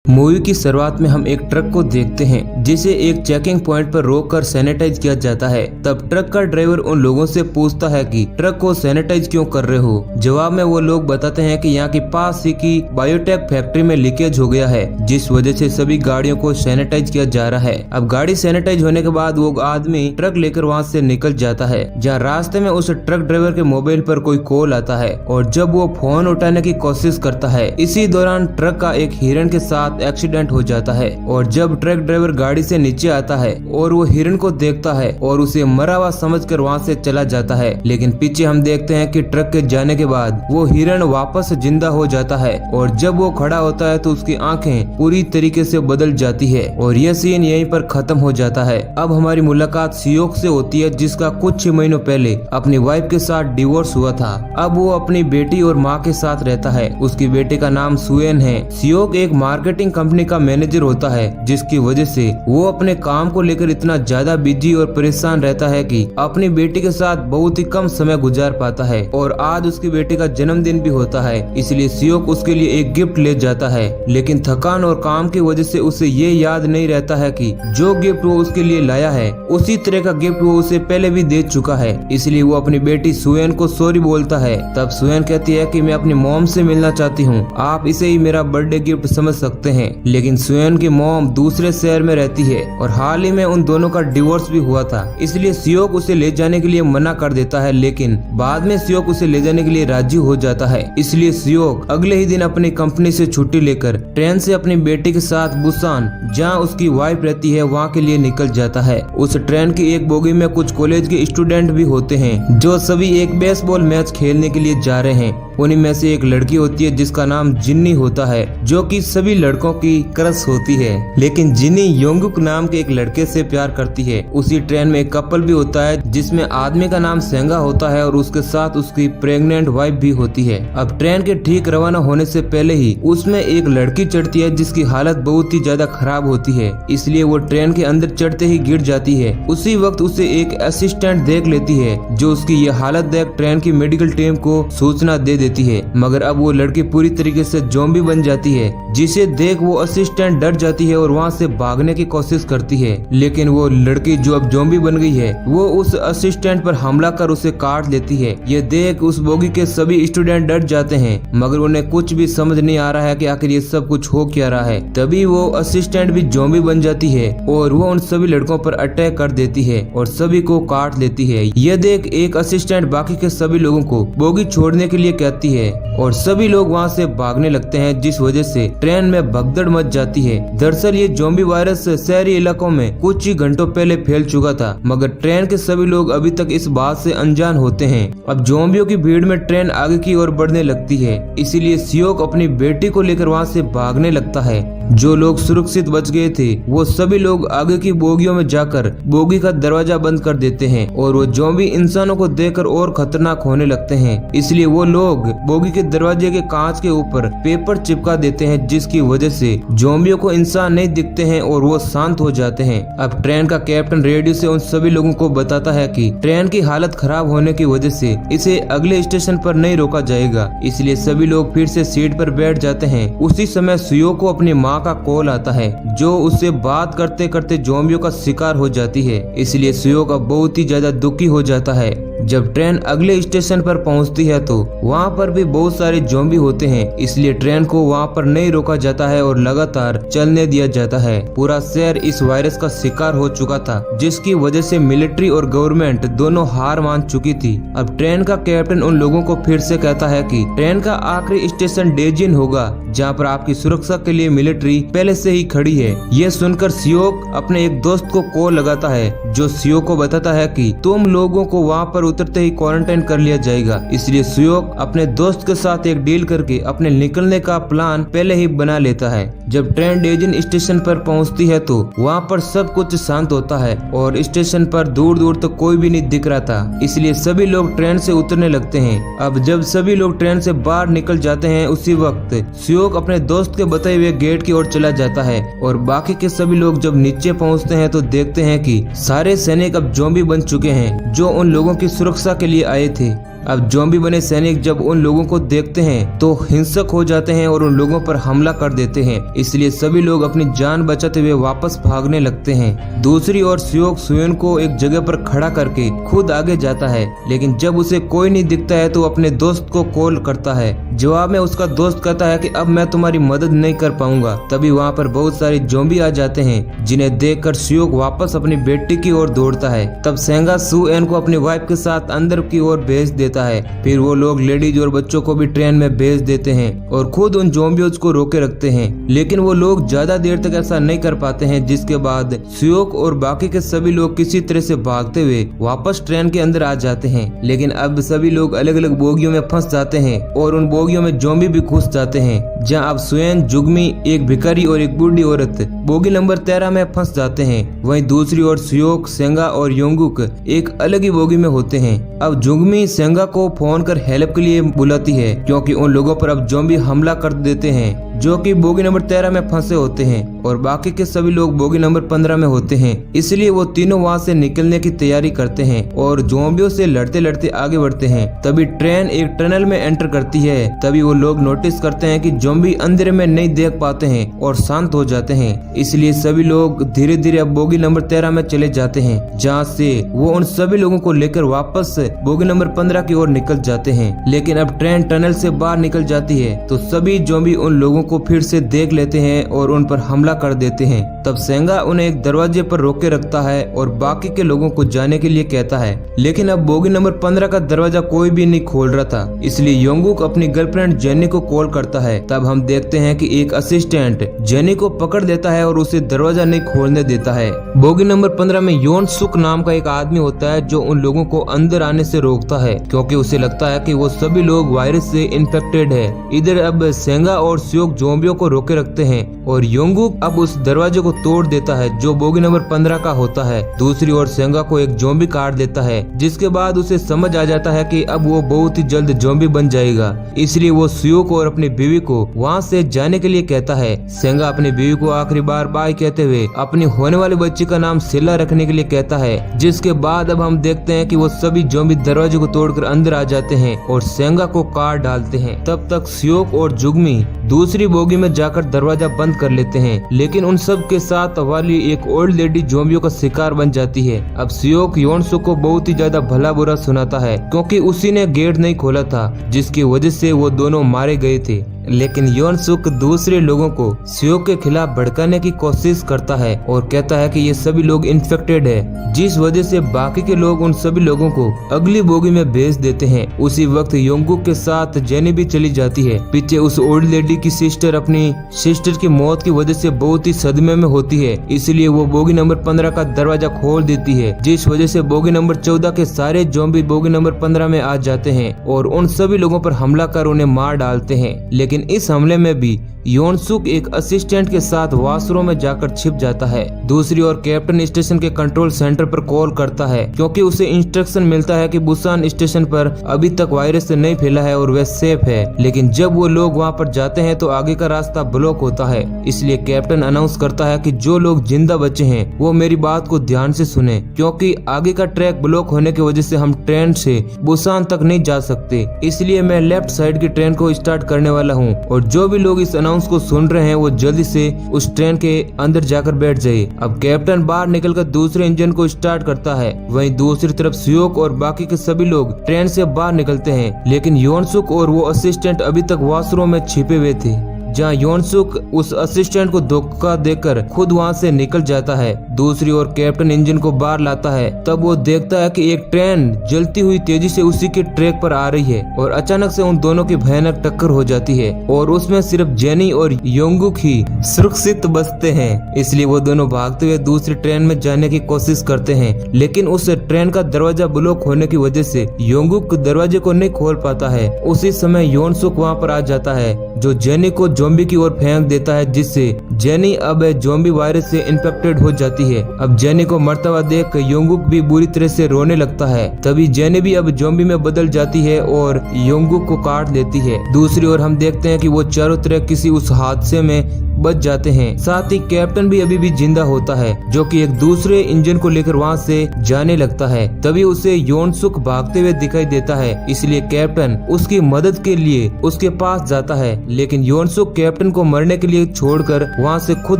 Movie की शुरुआत में हम एक ट्रक को देखते हैं जिसे एक चेकिंग पॉइंट पर रोककर सैनिटाइज किया जाता है। तब ट्रक का ड्राइवर उन लोगों से पूछता है कि ट्रक को सैनिटाइज क्यों कर रहे हो। जवाब में वो लोग बताते हैं कि यहाँ की पास ही की बायोटेक फैक्ट्री में लीकेज हो गया है, जिस वजह से सभी गाड़ियों को सैनिटाइज किया जा रहा है। अब गाड़ी सैनिटाइज होने के बाद वो आदमी ट्रक लेकर वहाँ से निकल जाता है। जहाँ रास्ते में उस ट्रक ड्राइवर के मोबाइल पर कोई कॉल आता है और जब वो फोन उठाने की कोशिश करता है, इसी दौरान ट्रक का एक हिरन के साथ एक्सीडेंट हो जाता है। और जब ट्रक ड्राइवर गाड़ी से नीचे आता है और वो हिरन को देखता है और उसे मरा हुआ समझकर वहाँ से चला जाता है, लेकिन पीछे हम देखते हैं कि ट्रक के जाने के बाद वो हिरन वापस जिंदा हो जाता है और जब वो खड़ा होता है तो उसकी आंखें पूरी तरीके से बदल जाती है और यह सीन यहीं पर खत्म हो जाता है। अब हमारी मुलाकात सियोक से होती है, जिसका कुछ ही महीनों पहले अपनी वाइफ के साथ डिवोर्स हुआ था। अब वो अपनी बेटी और माँ के साथ रहता है। उसकी बेटे का नाम सुएन है। सियोक एक मार्केटिंग कंपनी का मैनेजर होता है, जिसकी वजह से वो अपने काम को लेकर इतना ज्यादा बिजी और परेशान रहता है कि अपनी बेटी के साथ बहुत ही कम समय गुजार पाता है। और आज उसकी बेटी का जन्मदिन भी होता है, इसलिए सियोक उसके लिए एक गिफ्ट ले जाता है, लेकिन थकान और काम की वजह से उसे ये याद नहीं रहता है कि जो गिफ्ट वो उसके लिए लाया है उसी तरह का गिफ्ट वो उसे पहले भी दे चुका है। इसलिए वो अपनी बेटी सुएन को सॉरी बोलता है। तब सुएन कहती है कि मैं अपनी मॉम से मिलना चाहती हूँ, आप इसे ही मेरा बर्थडे गिफ्ट समझ सकते हैं। लेकिन सुएन की मॉम दूसरे शहर में रहती है और हाल ही में उन दोनों का डिवोर्स भी हुआ था, इसलिए सियोक उसे ले जाने के लिए मना कर देता है। लेकिन बाद में सियोक उसे ले जाने के लिए राजी हो जाता है। इसलिए सियोक अगले ही दिन अपनी कंपनी से छुट्टी लेकर ट्रेन से अपनी बेटी के साथ बुसान, जहाँ उसकी वाइफ रहती है, वहाँ के लिए निकल जाता है। उस ट्रेन की एक बोगी में कुछ कॉलेज के स्टूडेंट भी होते हैं, जो सभी एक बेसबॉल मैच खेलने के लिए जा रहे हैं। उन्हीं में से एक लड़की होती है जिसका नाम जिन्नी होता है, जो कि सभी लड़कों की क्रश होती है। लेकिन जिन्नी योंगुक नाम के एक लड़के से प्यार करती है। उसी ट्रेन में एक कपल भी होता है जिसमें आदमी का नाम सेंगा होता है और उसके साथ उसकी प्रेग्नेंट वाइफ भी होती है। अब ट्रेन के ठीक रवाना होने से पहले ही उसमें एक लड़की चढ़ती है जिसकी हालत बहुत ही ज्यादा खराब होती है, इसलिए वो ट्रेन के अंदर चढ़ते ही गिर जाती है। उसी वक्त उसे एक असिस्टेंट देख लेती है, जो उसकी ये हालत देख ट्रेन की मेडिकल टीम को सूचना दे देती है। मगर अब वो लड़की पूरी तरीके से ज़ॉम्बी बन जाती है, जिसे देख वो असिस्टेंट डर जाती है और वहाँ से भागने की कोशिश करती है। लेकिन वो लड़की जो अब ज़ॉम्बी बन गई है, वो उस असिस्टेंट पर हमला कर उसे काट लेती है। ये देख उस बोगी के सभी स्टूडेंट डर जाते हैं, मगर उन्हें कुछ भी समझ नहीं आ रहा है कि आखिर ये सब कुछ हो क्या रहा है। तभी वो असिस्टेंट भी ज़ॉम्बी बन जाती है और वो उन सभी लड़कों पर अटैक कर देती है और सभी को काट लेती है। ये देख एक असिस्टेंट बाकी के सभी लोगों को बोगी छोड़ने के लिए कहती है और सभी लोग वहाँ से भागने लगते हैं, जिस वजह से ट्रेन में भगदड़ मच जाती है। दरअसल ये ज़ॉम्बी वायरस शहरी इलाकों में कुछ ही घंटों पहले फैल चुका था, मगर ट्रेन के सभी लोग अभी तक इस बात से अनजान होते हैं। अब ज़ॉम्बियों की भीड़ में ट्रेन आगे की ओर बढ़ने लगती है, इसीलिए सियोक अपनी बेटी को लेकर वहाँ से भागने लगता है। जो लोग सुरक्षित बच गए थे वो सभी लोग आगे की बोगियों में जाकर बोगी का दरवाजा बंद कर देते हैं और वो ज़ॉम्बी इंसानों को देखकर और खतरनाक होने लगते हैं। इसलिए वो लोग बोगी के दरवाजे के कांच के ऊपर पेपर चिपका देते हैं, जिसकी वजह से ज़ॉम्बियों को इंसान नहीं दिखते हैं और वो शांत हो जाते हैं। अब ट्रेन का कैप्टन रेडियो से उन सभी लोगों को बताता है कि ट्रेन की हालत खराब होने की वजह से इसे अगले स्टेशन पर नहीं रोका जाएगा, इसलिए सभी लोग फिर से सीट पर बैठ जाते हैं। उसी समय सियोक को अपनी माँ का कॉल आता है, जो उससे बात करते करते ज़ॉम्बियों का शिकार हो जाती है। इसलिए सियोक अब बहुत ही ज्यादा दुखी हो जाता है। जब ट्रेन अगले स्टेशन पर पहुंचती है तो वहां पर भी बहुत सारे ज़ॉम्बी होते हैं, इसलिए ट्रेन को वहां पर नहीं रोका जाता है और लगातार चलने दिया जाता है। पूरा शहर इस वायरस का शिकार हो चुका था, जिसकी वजह से मिलिट्री और गवर्नमेंट दोनों हार मान चुकी थी। अब ट्रेन का कैप्टन उन लोगों को फिर से कहता है कि ट्रेन का आखिरी स्टेशन डेजिन होगा, जहाँ पर आपकी सुरक्षा के लिए मिलिट्री पहले से ही खड़ी है। ये सुनकर सियोक अपने एक दोस्त को कॉल लगाता है, जो सियोक को बताता है कि तुम लोगों को वहाँ पर उतरते ही क्वारंटाइन कर लिया जाएगा। इसलिए सियोक अपने दोस्त के साथ एक डील करके अपने निकलने का प्लान पहले ही बना लेता है। जब ट्रेन डेजिन स्टेशन पर पहुंचती है तो वहां पर सब कुछ शांत होता है और स्टेशन पर दूर दूर तक कोई भी नहीं दिख रहा था, इसलिए सभी लोग ट्रेन से उतरने लगते हैं। अब जब सभी लोग ट्रेन से बाहर निकल जाते हैं, उसी वक्त सियोक अपने दोस्त के बताए हुए गेट की ओर चला जाता है और बाकी के सभी लोग जब नीचे पहुंचते हैं तो देखते हैं कि सारे सैनिक अब ज़ॉम्बी बन चुके हैं, जो उन लोगों की सुरक्षा के लिए आए थे। अब ज़ॉम्बी बने सैनिक जब उन लोगों को देखते हैं तो हिंसक हो जाते हैं और उन लोगों पर हमला कर देते हैं। इसलिए सभी लोग अपनी जान बचाते हुए वापस भागने लगते हैं। दूसरी ओर सियोक सुयन को एक जगह पर खड़ा करके खुद आगे जाता है, लेकिन जब उसे कोई नहीं दिखता है तो अपने दोस्त को कॉल करता है। जवाब में उसका दोस्त कहता है कि अब मैं तुम्हारी मदद नहीं कर पाऊंगा। तभी वहाँ पर बहुत सारे ज़ॉम्बी आ जाते हैं, जिन्हें देखकर सियोक वापस अपनी बेटी की ओर दौड़ता है। तब सेंगा सू एन को अपनी वाइफ के साथ अंदर की ओर भेज देता है। फिर वो लोग लेडीज और बच्चों को भी ट्रेन में भेज देते हैं और खुद उन ज़ॉम्बियों को रोके रखते हैं, लेकिन वो लोग ज्यादा देर तक ऐसा नहीं कर पाते हैं। जिसके बाद सियोक और बाकी के सभी लोग किसी तरह से भागते हुए वापस ट्रेन के अंदर आ जाते हैं। लेकिन अब सभी लोग अलग अलग बोगियों में फंस जाते हैं और उन बोगियों में ज़ॉम्बी भी घुस जाते हैं, जहां अब सुयन, जुगमी, एक भिखारी और एक बूढ़ी औरत बोगी नंबर 13 में फंस जाते हैं। वहीं दूसरी ओर सियोक, सेंगा और योंगुक एक अलग ही बोगी में होते हैं। अब जुगमी सेंगा को फोन कर हेल्प के लिए बुलाती है, क्योंकि उन लोगों पर अब ज़ॉम्बी हमला कर देते हैं जो कि बोगी नंबर 13 में फंसे होते हैं और बाकी के सभी लोग बोगी नंबर 15 में होते हैं। इसलिए वो तीनों वहाँ से निकलने की तैयारी करते हैं और ज़ॉम्बियों से लड़ते लड़ते आगे बढ़ते हैं। तभी ट्रेन एक टनल में एंटर करती है। तभी वो लोग नोटिस करते हैं कि ज़ॉम्बी अंधेरे में नहीं देख पाते हैं और शांत हो जाते हैं। इसलिए सभी लोग धीरे धीरे अब बोगी नंबर 13 में चले जाते हैं, जहाँ से वो उन सभी लोगों को लेकर वापस बोगी नंबर 15 की ओर निकल जाते हैं। लेकिन अब ट्रेन टनल से बाहर निकल जाती है तो सभी ज़ॉम्बी उन लोगों को फिर से देख लेते हैं और उन पर हमला कर देते हैं। तब सेंगा उन्हें एक दरवाजे पर रोके रखता है और बाकी के लोगों को जाने के लिए कहता है, लेकिन अब बोगी नंबर 15 का दरवाजा कोई भी नहीं खोल रहा था। इसलिए योंगुक अपनी गर्लफ्रेंड जेनी को कॉल करता है। तब हम देखते हैं कि एक असिस्टेंट जेनी को पकड़ देता है और उसे दरवाजा नहीं खोलने देता है। बोगी नंबर 15 में योन सुक नाम का एक आदमी होता है जो उन लोगों को अंदर आने से रोकता है, क्योंकि उसे लगता है कि वो सभी लोग वायरस से इन्फेक्टेड है। इधर अब सेंगा और सियोक ज़ॉम्बियों को रोके रखते हैं और योंगुक अब उस दरवाजे को तोड़ देता है जो बोगी नंबर 15 का होता है। दूसरी ओर सेंगा को एक ज़ॉम्बी काट देता है, जिसके बाद उसे समझ आ जाता है कि अब वो बहुत ही जल्द ज़ॉम्बी बन जाएगा। इसलिए वो सियोक और अपनी बीवी को वहाँ से जाने के लिए कहता है। सेंगा अपनी बीवी को आखिरी बार बाय कहते हुए अपनी होने वाली बच्ची का नाम सिला रखने के लिए कहता है। जिसके बाद अब हम देखते हैं कि वो सभी ज़ॉम्बी दरवाजे को तोड़कर अंदर आ जाते हैं और सेंगा को काट डालते हैं। तब तक सियोक और जुगमी दूसरी बोगी में जाकर दरवाजा बंद कर लेते हैं, लेकिन उन सब के साथ वाली एक ओल्ड लेडी ज़ॉम्बियों का शिकार बन जाती है। अब सियोक योनसुक को बहुत ही ज्यादा भला बुरा सुनाता है, क्योंकि उसी ने गेट नहीं खोला था, जिसकी वजह से वो दोनों मारे गए थे। लेकिन योनसुक दूसरे लोगों को सियोक के खिलाफ भड़काने की कोशिश करता है और कहता है कि ये सभी लोग इन्फेक्टेड है, जिस वजह से बाकी के लोग उन सभी लोगों को अगली बोगी में भेज देते हैं। उसी वक्त योंगुक के साथ जेनी भी चली जाती है। पीछे उस ओल्ड लेडी की सिस्टर अपनी सिस्टर की मौत की वजह से बहुत ही सदमे में होती है, इसलिए वो बोगी नंबर 15 का दरवाजा खोल देती है, जिस वजह से बोगी नंबर 14 के सारे ज़ॉम्बी बोगी नंबर 15 में आ जाते हैं और उन सभी लोगों पर हमला कर उन्हें मार डालते हैं। लेकिन इस हमले में भी योनसुक एक असिस्टेंट के साथ वॉशरूम में जाकर छिप जाता है। दूसरी ओर कैप्टन स्टेशन के कंट्रोल सेंटर पर कॉल करता है, क्योंकि उसे इंस्ट्रक्शन मिलता है कि बुसान स्टेशन पर अभी तक वायरस नहीं फैला है और वह सेफ है। लेकिन जब वो लोग वहां पर जाते हैं तो आगे का रास्ता ब्लॉक होता है। इसलिए कैप्टन अनाउंस करता है कि जो लोग जिंदा बचे हैं वो मेरी बात को ध्यान से सुने, क्योंकि आगे का ट्रैक ब्लॉक होने की वजह से हम ट्रेन से बुसान तक नहीं जा सकते। इसलिए मैं लेफ्ट साइड की ट्रेन को स्टार्ट करने वाला हूँ और जो भी लोग इस अनाउंस को सुन रहे हैं वो जल्दी से उस ट्रेन के अंदर जाकर बैठ जाइए। अब कैप्टन बाहर निकलकर दूसरे इंजन को स्टार्ट करता है। वहीं दूसरी तरफ सियोक और बाकी के सभी लोग ट्रेन से बाहर निकलते हैं, लेकिन योनसुक और वो असिस्टेंट अभी तक वॉशरूम में छिपे हुए थे, जहां योनसुक उस असिस्टेंट को धोखा देकर खुद वहां से निकल जाता है। दूसरी ओर कैप्टन इंजन को बाहर लाता है। तब वो देखता है कि एक ट्रेन जलती हुई तेजी से उसी के ट्रैक पर आ रही है और अचानक से उन दोनों की भयानक टक्कर हो जाती है और उसमें सिर्फ जेनी और योंगुक ही सुरक्षित बचते हैं। इसलिए वो दोनों भागते हुए दूसरी ट्रेन में जाने की कोशिश करते हैं, लेकिन उस ट्रेन का दरवाजा ब्लॉक होने की वजह से योंगुक दरवाजे को नहीं खोल पाता है। उसी समय योनसुक वहाँ पर आ जाता है, जो जेनी को ज़ॉम्बी की ओर फेंक देता है, जिससे जेनी अब ज़ॉम्बी वायरस से इन्फेक्टेड हो जाती है। अब जेनी को मरता हुआ देख योंगुक भी बुरी तरह से रोने लगता है। तभी जेनी भी अब ज़ॉम्बी में बदल जाती है और योंगुक को काट देती है। दूसरी ओर हम देखते हैं कि वो चारों तरफ किसी उस हादसे में बच जाते हैं। साथ ही कैप्टन भी अभी भी जिंदा होता है, जो कि एक दूसरे इंजन को लेकर वहाँ से जाने लगता है। तभी उसे योनसुक भागते हुए दिखाई देता है, इसलिए कैप्टन उसकी मदद के लिए उसके पास जाता है, लेकिन योनसुक कैप्टन को मरने के लिए छोड़कर वहाँ से खुद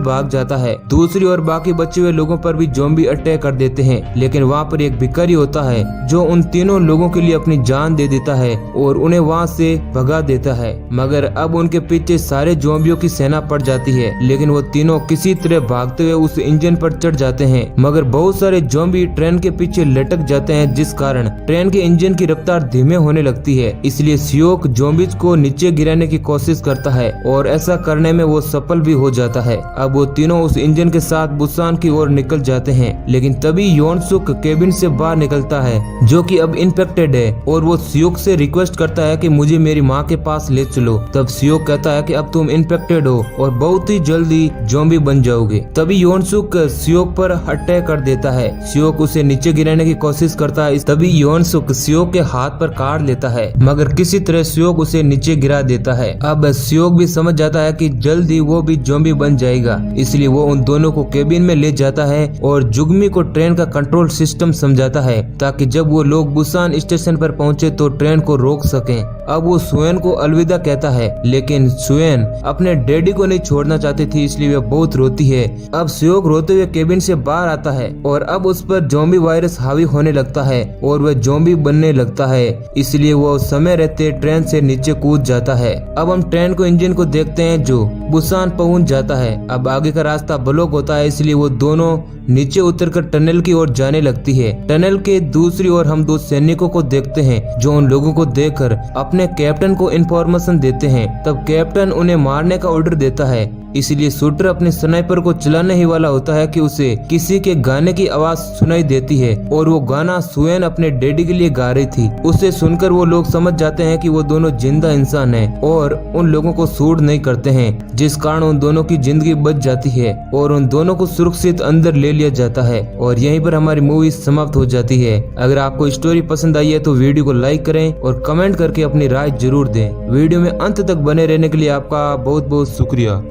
भाग जाता है। दूसरी ओर बाकी बचे हुए लोगों पर भी ज़ॉम्बी अटैक कर देते हैं, लेकिन वहाँ पर एक भिखारी होता है जो उन तीनों लोगों के लिए अपनी जान दे देता है और उन्हें वहाँ से भगा देता है। मगर अब उनके पीछे सारे ज़ॉम्बियों की सेना पड़ जाती है, लेकिन वो तीनों किसी तरह भागते हुए उस इंजन पर चढ़ जाते हैं। मगर बहुत सारे ज़ॉम्बी ट्रेन के पीछे लटक जाते हैं, जिस कारण ट्रेन के इंजन की रफ्तार धीमे होने लगती है। इसलिए सियोक ज़ॉम्बीज को नीचे गिराने की कोशिश करता है और ऐसा करने में वो सफल भी हो जाता है। अब वो तीनों उस इंजन के साथ बुसान की ओर निकल जाते हैं, लेकिन तभी योनसुक केबिन से बाहर निकलता है, जो कि अब इन्फेक्टेड है, और वो सियोक से रिक्वेस्ट करता है कि मुझे मेरी माँ के पास ले चलो। तब सियोक कहता है कि अब तुम इन्फेक्टेड हो और बहुत ही जल्दी ज़ॉम्बी बन जाओगे। तभी योनसुक सियोक पर अटैक कर देता है। सियोक उसे नीचे गिराने की कोशिश करता है, तभी योनसुक सियोक के हाथ पर काट लेता है, मगर किसी तरह सियोक उसे नीचे गिरा देता है। अब सियोक भी समझ जाता है कि जल्दी वो भी ज़ॉम्बी बन जाएगा, इसलिए वो उन दोनों को केबिन में ले जाता है और जुगमी को ट्रेन का कंट्रोल सिस्टम समझाता है, ताकि जब वो लोग बुसान स्टेशन पर पहुंचे तो ट्रेन को रोक सकें। अब वो सुएन को अलविदा कहता है, लेकिन सुएन अपने डैडी को नहीं छोड़ना चाहती थी, इसलिए वह बहुत रोती है। अब सियोक रोते हुए केबिन से बाहर आता है और अब उस पर ज़ॉम्बी वायरस हावी होने लगता है और वह ज़ॉम्बी बनने लगता है, इसलिए वो समय रहते ट्रेन से नीचे कूद जाता है। अब हम ट्रेन को इंजन को देखते हैं जो बुसान पहुंच जाता है। अब आगे का रास्ता ब्लॉक होता है, इसलिए वो दोनों नीचे उतरकर टनल की ओर जाने लगती है। टनल के दूसरी ओर हम दो सैनिकों को देखते हैं जो उन लोगों को देखकर अपने कैप्टन को इन्फॉर्मेशन देते हैं। तब कैप्टन उन्हें मारने का ऑर्डर देता है, इसलिए शूटर अपने स्नाइपर को चलाने ही वाला होता है कि उसे किसी के गाने की आवाज सुनाई देती है और वो गाना सुएन अपने डैडी के लिए गा रही थी। उसे सुनकर वो लोग समझ जाते हैं कि वो दोनों जिंदा इंसान हैं और उन लोगों को शूट नहीं करते हैं, जिस कारण उन दोनों की जिंदगी बच जाती है और उन दोनों को सुरक्षित अंदर ले लिया जाता है। और यहीं पर हमारी मूवी समाप्त हो जाती है। अगर आपको स्टोरी पसंद आई है तो वीडियो को लाइक करें और कमेंट करके अपनी राय जरूर दें। वीडियो में अंत तक बने रहने के लिए आपका बहुत बहुत शुक्रिया।